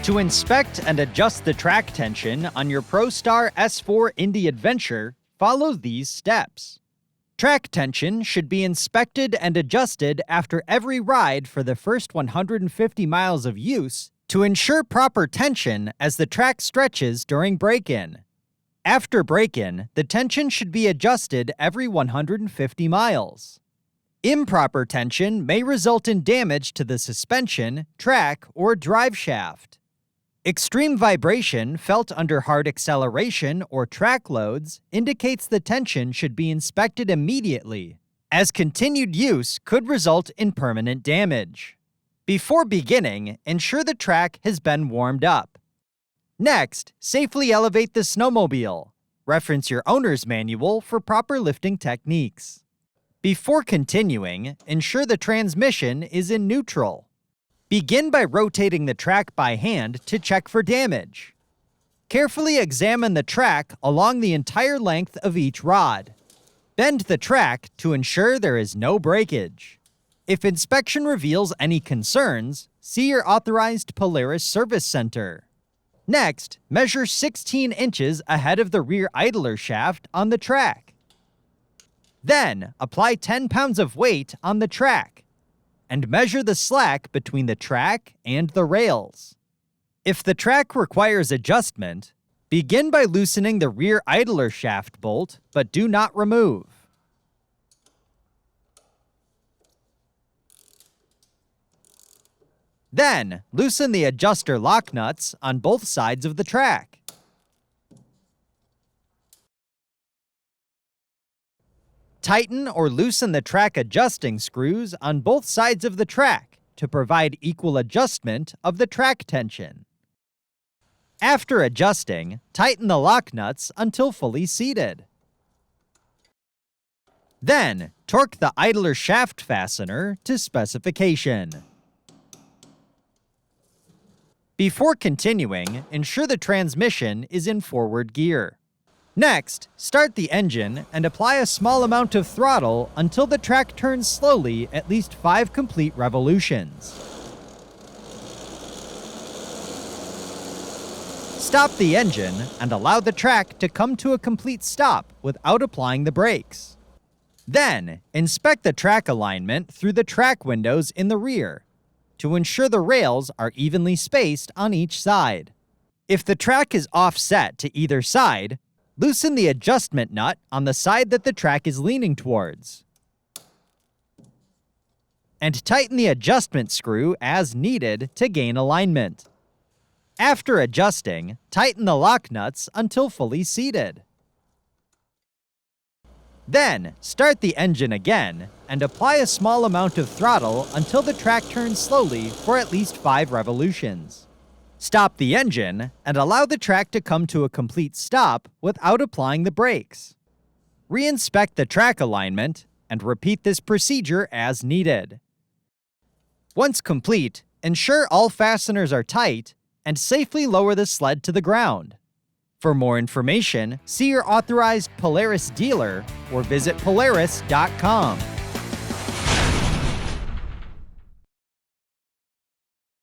To inspect and adjust the track tension on your ProStar S4 Indy Adventure, follow these steps. Track tension should be inspected and adjusted after every ride for the first 150 miles of use to ensure proper tension as the track stretches during break-in. After break-in, the tension should be adjusted every 150 miles. Improper tension may result in damage to the suspension, track, or drive shaft. Extreme vibration felt under hard acceleration or track loads indicates the tension should be inspected immediately, as continued use could result in permanent damage. Before beginning, ensure the track has been warmed up. Next, safely elevate the snowmobile. Reference your owner's manual for proper lifting techniques. Before continuing, ensure the transmission is in neutral. Begin by rotating the track by hand to check for damage. Carefully examine the track along the entire length of each rod. Bend the track to ensure there is no breakage. If inspection reveals any concerns, see your authorized Polaris service center. Next, measure 16 inches ahead of the rear idler shaft on the track. Then, apply 10 pounds of weight on the track, and measure the slack between the track and the rails. If the track requires adjustment, begin by loosening the rear idler shaft bolt, but do not remove. Then, loosen the adjuster lock nuts on both sides of the track. Tighten or loosen the track adjusting screws on both sides of the track to provide equal adjustment of the track tension. After adjusting, tighten the lock nuts until fully seated. Then, torque the idler shaft fastener to specification. Before continuing, ensure the transmission is in forward gear. Next, start the engine and apply a small amount of throttle until the track turns slowly at least 5 complete revolutions. Stop the engine and allow the track to come to a complete stop without applying the brakes. Then, inspect the track alignment through the track windows in the rear to ensure the rails are evenly spaced on each side. If the track is offset to either side, loosen the adjustment nut on the side that the track is leaning towards. And tighten the adjustment screw as needed to gain alignment. After adjusting, tighten the lock nuts until fully seated. Then, start the engine again and apply a small amount of throttle until the track turns slowly for at least 5 revolutions. Stop the engine and allow the track to come to a complete stop without applying the brakes. Re-inspect the track alignment and repeat this procedure as needed. Once complete, ensure all fasteners are tight and safely lower the sled to the ground. For more information, see your authorized Polaris dealer or visit Polaris.com.